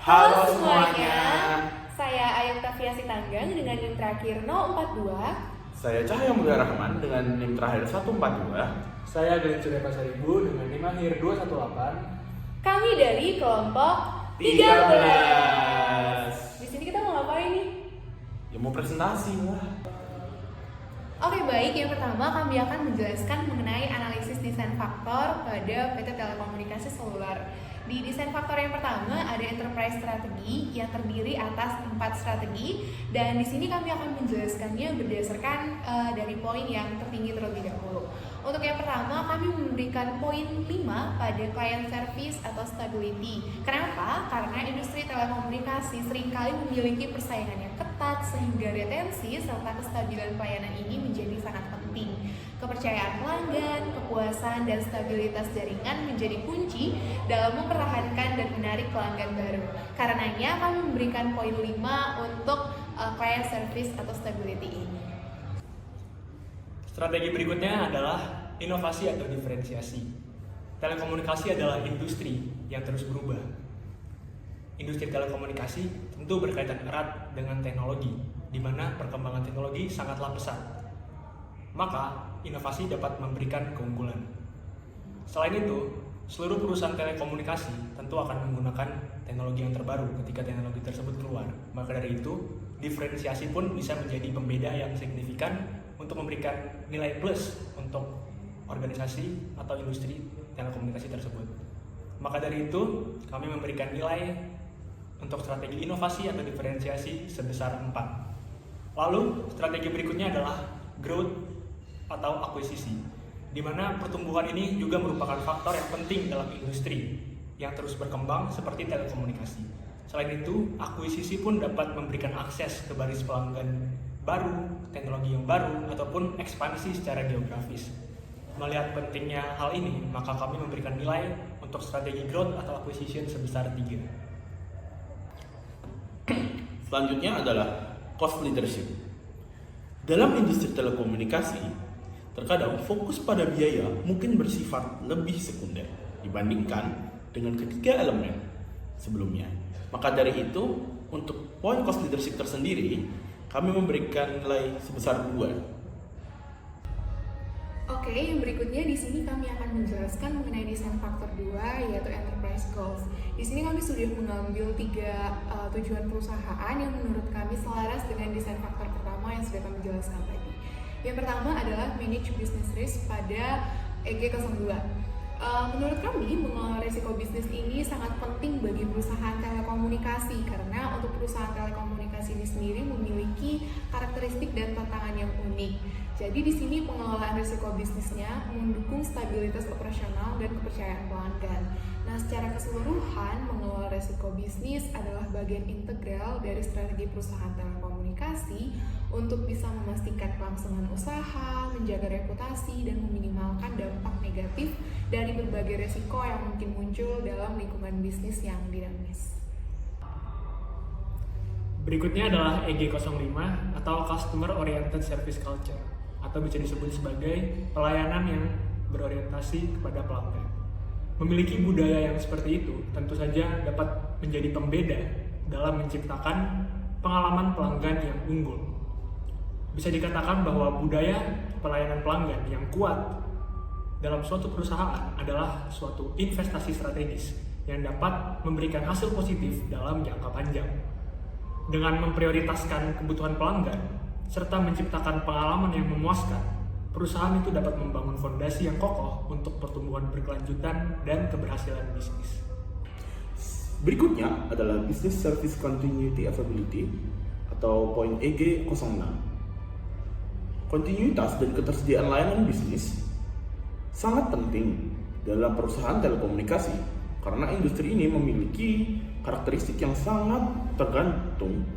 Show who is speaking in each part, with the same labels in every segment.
Speaker 1: Halo semuanya,
Speaker 2: saya Ayu Tafia Sitanggang dengan NIM terakhir 042.
Speaker 1: saya Cahaya Mulia Rahman dengan NIM terakhir 142.
Speaker 3: Saya Glenn Surya Pasaribu dengan NIM akhir 218.
Speaker 2: Kami dari kelompok 13. Di sini kita mau ngapain nih?
Speaker 1: Ya mau presentasi lah.
Speaker 2: Oke baik, yang pertama kami akan menjelaskan mengenai analisis desain faktor pada PT Telekomunikasi Seluler. Di desain faktor yang pertama ada enterprise strategi yang terdiri atas 4 strategi, dan di sini kami akan menjelaskannya berdasarkan dari poin yang tertinggi terlebih dahulu. Untuk yang pertama, kami memberikan poin 5 pada client service atau stability. Kenapa? Karena industri telekomunikasi seringkali memiliki persaingan yang ketat sehingga retensi serta kestabilan pelayanan ini menjadi sangat penting. Kepercayaan pelanggan, kepuasan, dan stabilitas jaringan menjadi kunci dalam mempertahankan dan menarik pelanggan baru. Karenanya kami memberikan poin 5 untuk client service atau stability ini.
Speaker 3: Strategi berikutnya adalah inovasi atau diferensiasi. Telekomunikasi adalah industri yang terus berubah. Industri telekomunikasi tentu berkaitan erat dengan teknologi, di mana perkembangan teknologi sangatlah pesat. Maka, inovasi dapat memberikan keunggulan. Selain itu, seluruh perusahaan telekomunikasi tentu akan menggunakan teknologi yang terbaru ketika teknologi tersebut keluar. Maka dari itu, diferensiasi pun bisa menjadi pembeda yang signifikan untuk memberikan nilai plus untuk organisasi atau industri telekomunikasi tersebut. Maka dari itu, kami memberikan nilai untuk strategi inovasi atau diferensiasi sebesar 4. Lalu, strategi berikutnya adalah growth atau akuisisi, di mana pertumbuhan ini juga merupakan faktor yang penting dalam industri yang terus berkembang seperti telekomunikasi. Selain itu, akuisisi pun dapat memberikan akses ke basis pelanggan baru, teknologi yang baru, ataupun ekspansi secara geografis. Melihat pentingnya hal ini, maka kami memberikan nilai untuk strategi growth atau acquisition sebesar 3.
Speaker 1: Selanjutnya adalah cost leadership. Dalam industri telekomunikasi, terkadang fokus pada biaya mungkin bersifat lebih sekunder dibandingkan dengan ketiga elemen sebelumnya. Maka dari itu, untuk poin cost leadership tersendiri, kami memberikan nilai sebesar 2.
Speaker 2: Oke, yang berikutnya di sini kami akan menjelaskan mengenai desain faktor 2 yaitu enterprise goals. Di sini kami sudah mengambil 3 tujuan perusahaan yang menurut kami selaras dengan desain faktor pertama yang sudah kami jelaskan tadi. Yang pertama adalah manage business risk pada EG02. Menurut kami, mengelola risiko bisnis ini sangat penting bagi perusahaan telekomunikasi karena untuk perusahaan telekomunikasi ini sendiri memiliki karakteristik dan tantangan yang unik. Jadi di sini pengelolaan risiko bisnisnya mendukung stabilitas operasional dan kepercayaan pelanggan. Nah, secara keseluruhan, mengelola risiko bisnis adalah bagian integral dari strategi perusahaan telekomunikasi untuk bisa memastikan kelangsungan usaha, menjaga reputasi, dan meminimalkan dampak negatif dari berbagai risiko yang mungkin muncul dalam lingkungan bisnis yang dinamis.
Speaker 3: Berikutnya adalah EG05 atau Customer Oriented Service Culture, atau bisa disebut sebagai pelayanan yang berorientasi kepada pelanggan. Memiliki budaya yang seperti itu tentu saja dapat menjadi pembeda dalam menciptakan pengalaman pelanggan yang unggul. Bisa dikatakan bahwa budaya pelayanan pelanggan yang kuat dalam suatu perusahaan adalah suatu investasi strategis yang dapat memberikan hasil positif dalam jangka panjang. Dengan memprioritaskan kebutuhan pelanggan serta menciptakan pengalaman yang memuaskan, perusahaan itu dapat membangun fondasi yang kokoh untuk pertumbuhan berkelanjutan dan keberhasilan bisnis.
Speaker 1: Berikutnya adalah Business Service Continuity Availability atau poin EG06. Kontinuitas dan ketersediaan layanan bisnis sangat penting dalam perusahaan telekomunikasi karena industri ini memiliki karakteristik yang sangat tergantung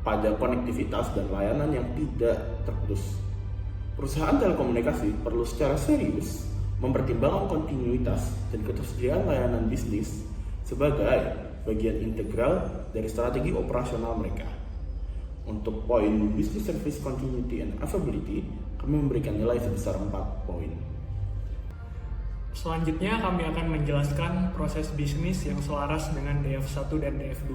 Speaker 1: pada konektivitas dan layanan yang tidak terputus. Perusahaan telekomunikasi perlu secara serius mempertimbangkan kontinuitas dan ketersediaan layanan bisnis sebagai bagian integral dari strategi operasional mereka. Untuk poin Business Service Continuity and Availability, kami memberikan nilai sebesar 4 poin.
Speaker 3: Selanjutnya kami akan menjelaskan proses bisnis yang selaras dengan DF1 dan DF2.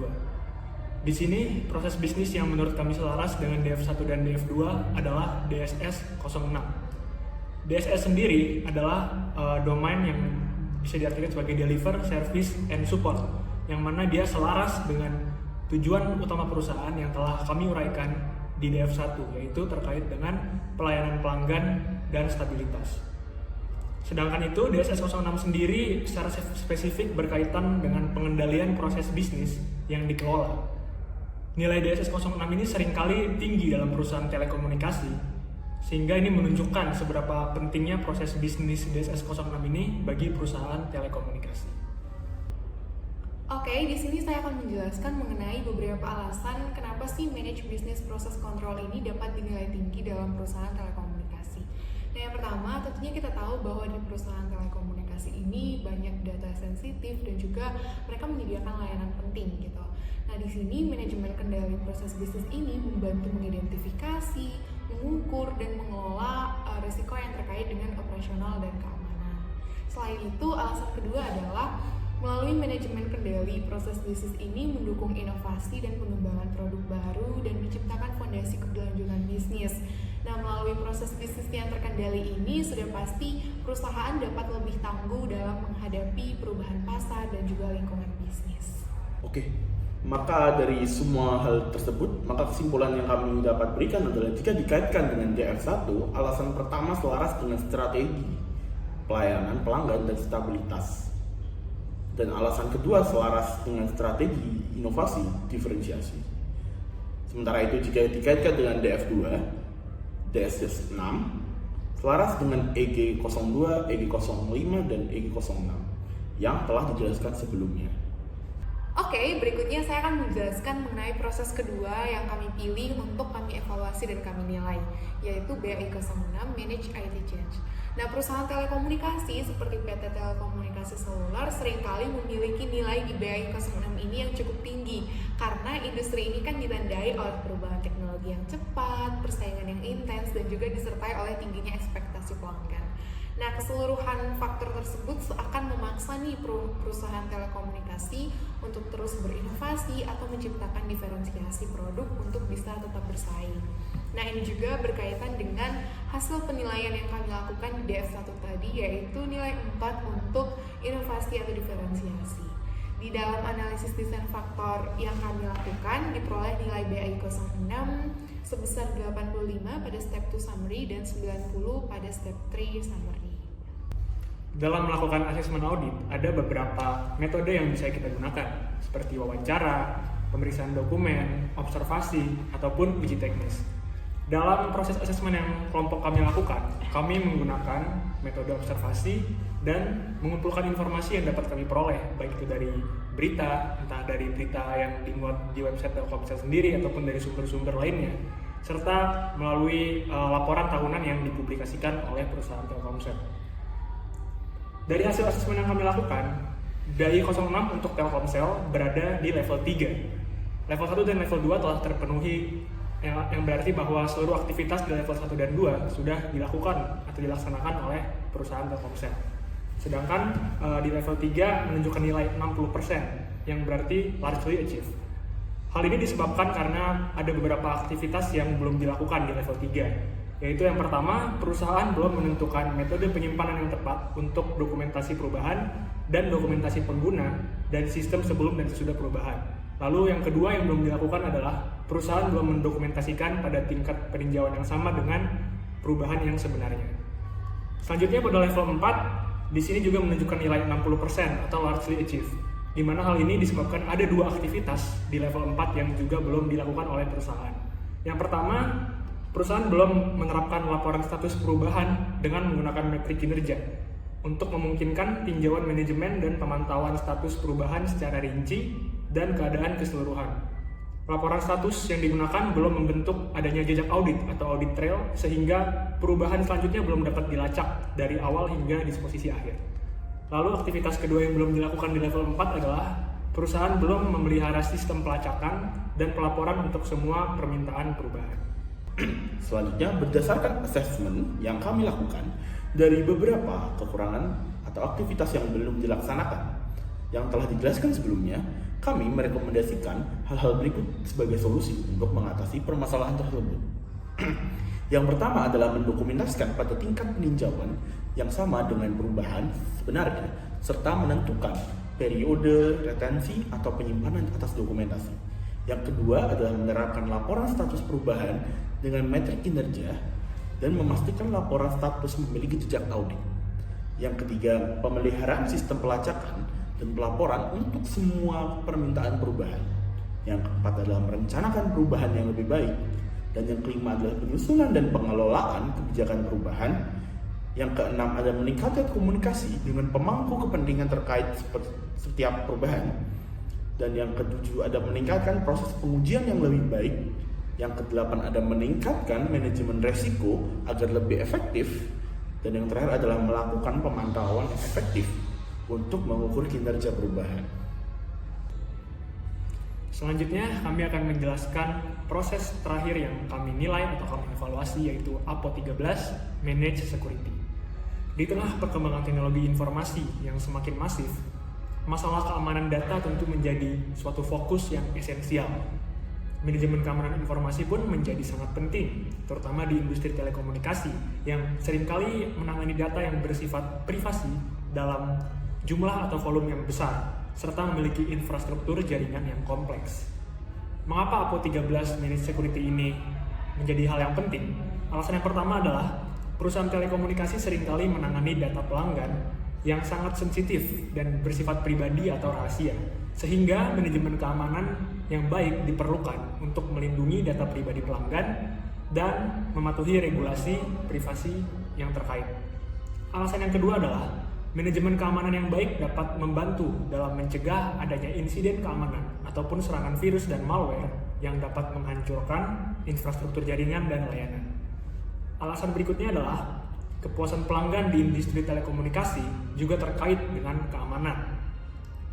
Speaker 3: Di sini proses bisnis yang menurut kami selaras dengan DF1 dan DF2 adalah DSS 06. DSS sendiri adalah domain yang bisa diartikan sebagai Deliver, Service, and Support, yang mana dia selaras dengan tujuan utama perusahaan yang telah kami uraikan di DF1, yaitu terkait dengan pelayanan pelanggan dan stabilitas. Sedangkan itu DSS 06 sendiri secara spesifik berkaitan dengan pengendalian proses bisnis yang dikelola. Nilai DSS 06 ini seringkali tinggi dalam perusahaan telekomunikasi, sehingga ini menunjukkan seberapa pentingnya proses bisnis DSS 06 ini bagi perusahaan telekomunikasi.
Speaker 2: Oke, di sini saya akan menjelaskan mengenai beberapa alasan kenapa sih manage business process control ini dapat dinilai tinggi dalam perusahaan telekomunikasi. Nah, yang pertama, tentunya kita tahu bahwa di perusahaan telekomunikasi ini banyak data sensitif dan juga mereka menyediakan layanan penting gitu. Nah, di sini manajemen kendali proses bisnis ini membantu mengidentifikasi, mengukur, dan mengelola risiko yang terkait dengan operasional dan keamanan. Selain itu, alasan kedua adalah melalui manajemen kendali, proses bisnis ini mendukung inovasi dan pengembangan produk baru dan menciptakan fondasi keberlanjutan bisnis. Nah, melalui proses bisnis yang terkendali ini, sudah pasti perusahaan dapat lebih tangguh dalam menghadapi perubahan pasar dan juga lingkungan bisnis.
Speaker 1: Oke, maka dari semua hal tersebut, maka kesimpulan yang kami dapat berikan adalah jika dikaitkan dengan DF1, alasan pertama selaras dengan strategi pelayanan pelanggan dan stabilitas. Dan alasan kedua selaras dengan strategi inovasi diferensiasi. Sementara itu jika dikaitkan dengan DF2, DSS 6 selaras dengan EG02, EG05, dan EG06 yang telah dijelaskan sebelumnya.
Speaker 2: Oke, berikutnya saya akan menjelaskan mengenai proses kedua yang kami pilih untuk kami evaluasi dan kami nilai, yaitu BAI 06 Manage IT Change. Nah, perusahaan telekomunikasi seperti PT Telekomunikasi Seluler seringkali memiliki nilai di BAI 06 ini yang cukup tinggi karena industri ini kan ditandai oleh perubahan teknologi yang cepat, persaingan yang intens, dan juga disertai oleh tingginya ekspektasi pelanggan. Nah, keseluruhan faktor tersebut akan memaksa nih perusahaan telekomunikasi untuk terus berinovasi atau menciptakan diferensiasi produk untuk bisa tetap bersaing. Nah, ini juga berkaitan dengan hasil penilaian yang kami lakukan di DF1 tadi, yaitu nilai 4 untuk inovasi atau diferensiasi. Di dalam analisis desain faktor yang kami lakukan, diperoleh nilai BAI 06 sebesar 85 pada step 2 summary dan 90 pada step 3 summary.
Speaker 3: Dalam melakukan asesmen audit, ada beberapa metode yang bisa kita gunakan, seperti wawancara, pemeriksaan dokumen, observasi, ataupun uji teknis. Dalam proses asesmen yang kelompok kami lakukan, kami menggunakan metode observasi dan mengumpulkan informasi yang dapat kami peroleh, baik itu dari berita, entah dari berita yang dimuat di website Telkomsel sendiri ataupun dari sumber-sumber lainnya, serta melalui laporan tahunan yang dipublikasikan oleh perusahaan Telkomsel. Dari hasil asesmen yang kami lakukan, BAI 06 untuk Telkomsel berada di level 3. Level 1 dan level 2 telah terpenuhi, yang berarti bahwa seluruh aktivitas di level 1 dan 2 sudah dilakukan atau dilaksanakan oleh perusahaan Telkomsel. Sedangkan di level 3 menunjukkan nilai 60%, yang berarti largely achieved. Hal ini disebabkan karena ada beberapa aktivitas yang belum dilakukan di level 3, yaitu yang pertama, perusahaan belum menentukan metode penyimpanan yang tepat untuk dokumentasi perubahan dan dokumentasi pengguna dan sistem sebelum dan sesudah perubahan. Lalu yang kedua yang belum dilakukan adalah perusahaan belum mendokumentasikan pada tingkat peninjauan yang sama dengan perubahan yang sebenarnya. Selanjutnya pada level 4, di sini juga menunjukkan nilai 60% atau largely achieved, di mana hal ini disebabkan ada dua aktivitas di level 4 yang juga belum dilakukan oleh perusahaan. Yang pertama, perusahaan belum menerapkan laporan status perubahan dengan menggunakan metrik kinerja untuk memungkinkan tinjauan manajemen dan pemantauan status perubahan secara rinci dan keadaan keseluruhan. Laporan status yang digunakan belum membentuk adanya jejak audit atau audit trail, sehingga perubahan selanjutnya belum dapat dilacak dari awal hingga disposisi akhir. Lalu aktivitas kedua yang belum dilakukan di level 4 adalah perusahaan belum memelihara sistem pelacakan dan pelaporan untuk semua permintaan perubahan.
Speaker 1: Selanjutnya, berdasarkan assessment yang kami lakukan dari beberapa kekurangan atau aktivitas yang belum dilaksanakan. Yang telah dijelaskan sebelumnya, kami merekomendasikan hal-hal berikut sebagai solusi untuk mengatasi permasalahan tersebut. Yang pertama adalah mendokumentasikan pada tingkat peninjauan yang sama dengan perubahan sebenarnya, serta menentukan periode retensi atau penyimpanan atas dokumentasi. Yang kedua adalah menerapkan laporan status perubahan dengan metrik kinerja dan memastikan laporan status memiliki jejak audit. Yang ketiga, pemeliharaan sistem pelacakan dan pelaporan untuk semua permintaan perubahan. Yang keempat adalah merencanakan perubahan yang lebih baik. Dan yang kelima adalah penyusunan dan pengelolaan kebijakan perubahan. Yang keenam adalah meningkatkan komunikasi dengan pemangku kepentingan terkait setiap perubahan. Dan yang ketujuh ada meningkatkan proses pengujian yang lebih baik. Yang kedelapan ada meningkatkan manajemen resiko agar lebih efektif. Dan yang terakhir adalah melakukan pemantauan yang efektif untuk mengukur kinerja perubahan.
Speaker 3: Selanjutnya, kami akan menjelaskan proses terakhir yang kami nilai atau kami evaluasi, yaitu APO 13, Manage Security. Di tengah perkembangan teknologi informasi yang semakin masif, masalah keamanan data tentu menjadi suatu fokus yang esensial. Manajemen keamanan informasi pun menjadi sangat penting, terutama di industri telekomunikasi yang seringkali menangani data yang bersifat privasi dalam jumlah atau volume yang besar, serta memiliki infrastruktur jaringan yang kompleks. Mengapa APO 13 Managed Security ini menjadi hal yang penting? Alasan yang pertama adalah perusahaan telekomunikasi seringkali menangani data pelanggan yang sangat sensitif dan bersifat pribadi atau rahasia, sehingga manajemen keamanan yang baik diperlukan untuk melindungi data pribadi pelanggan dan mematuhi regulasi privasi yang terkait. Alasan yang kedua adalah manajemen keamanan yang baik dapat membantu dalam mencegah adanya insiden keamanan ataupun serangan virus dan malware yang dapat menghancurkan infrastruktur jaringan dan layanan. Alasan berikutnya adalah kepuasan pelanggan di industri telekomunikasi juga terkait dengan keamanan,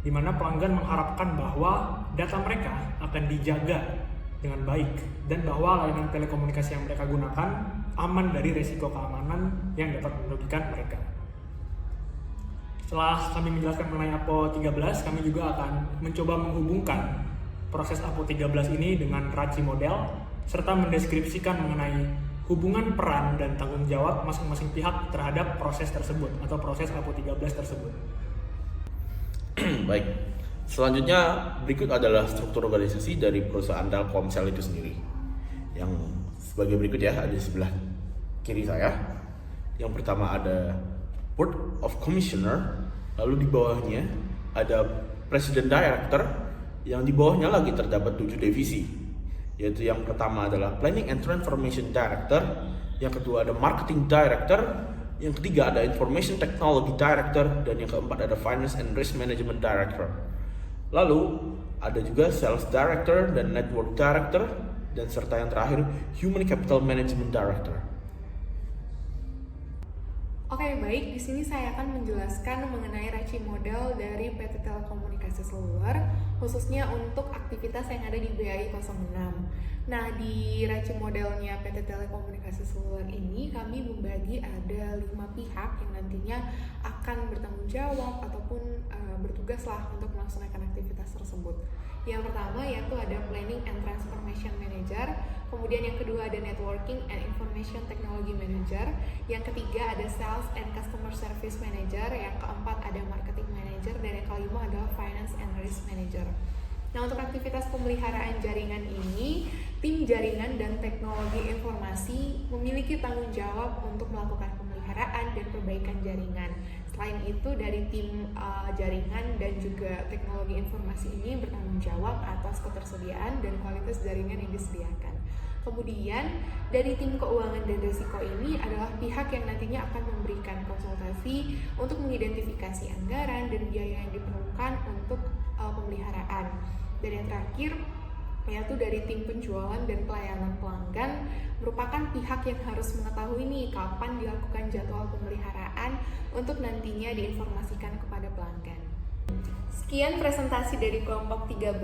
Speaker 3: di mana pelanggan mengharapkan bahwa data mereka akan dijaga dengan baik dan bahwa layanan telekomunikasi yang mereka gunakan aman dari risiko keamanan yang dapat merugikan mereka. Setelah kami menjelaskan mengenai APO 13, kami juga akan mencoba menghubungkan proses APO 13 ini dengan RACI model, serta mendeskripsikan mengenai hubungan peran dan tanggung jawab masing-masing pihak terhadap proses tersebut atau proses APO 13 tersebut.
Speaker 1: Baik, selanjutnya berikut adalah struktur organisasi dari perusahaan Telkomsel itu sendiri. Yang sebagai berikut ya, ada di sebelah kiri saya. Yang pertama ada Board of Commissioner, lalu di bawahnya ada President Director, yang di bawahnya lagi terdapat 7 divisi, yaitu yang pertama adalah Planning and Transformation Director, yang kedua ada Marketing Director, yang ketiga ada Information Technology Director, dan yang keempat ada Finance and Risk Management Director. Lalu ada juga Sales Director dan Network Director, dan serta yang terakhir Human Capital Management Director.
Speaker 2: Oke, baik. Di sini saya akan menjelaskan mengenai RACI model dari PT Telekomunikasi Seluler, khususnya untuk aktivitas yang ada di BAI 06. Nah, di RACI modelnya PT Telekomunikasi Seluler ini, kami membagi ada 5 pihak yang nantinya akan bertanggung jawab ataupun bertugas lah untuk melaksanakan aktivitas tersebut. Yang pertama yaitu ada Planning and Transformation Manager, kemudian yang kedua ada Networking and Information Technology Manager, yang ketiga ada Sales and Customer Service Manager, yang keempat ada Marketing Manager, dan yang kelima adalah Finance and Risk Manager. Nah, untuk aktivitas pemeliharaan jaringan ini, tim jaringan dan teknologi informasi memiliki tanggung jawab untuk melakukan pemeliharaan dan perbaikan jaringan. Selain itu, dari tim jaringan dan juga teknologi informasi ini bertanggung jawab atas ketersediaan dan kualitas jaringan yang disediakan. Kemudian, dari tim keuangan dan risiko ini adalah pihak yang nantinya akan memberikan konsultasi untuk mengidentifikasi anggaran dan biaya yang diperlukan untuk pemeliharaan. Dan yang terakhir, yaitu dari tim penjualan dan pelayanan pelanggan, merupakan pihak yang harus mengetahui nih kapan dilakukan jadwal pemeliharaan untuk nantinya diinformasikan kepada pelanggan. Sekian presentasi dari kelompok 13.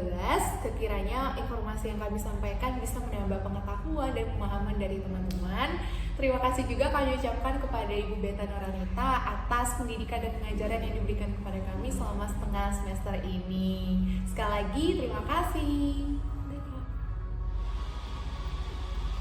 Speaker 2: Sekiranya informasi yang kami sampaikan bisa menambah pengetahuan dan pemahaman dari teman-teman. Terima kasih juga kami ucapkan kepada Ibu Beta Noranita atas pendidikan dan pengajaran yang diberikan kepada kami selama setengah semester ini. Sekali lagi terima kasih.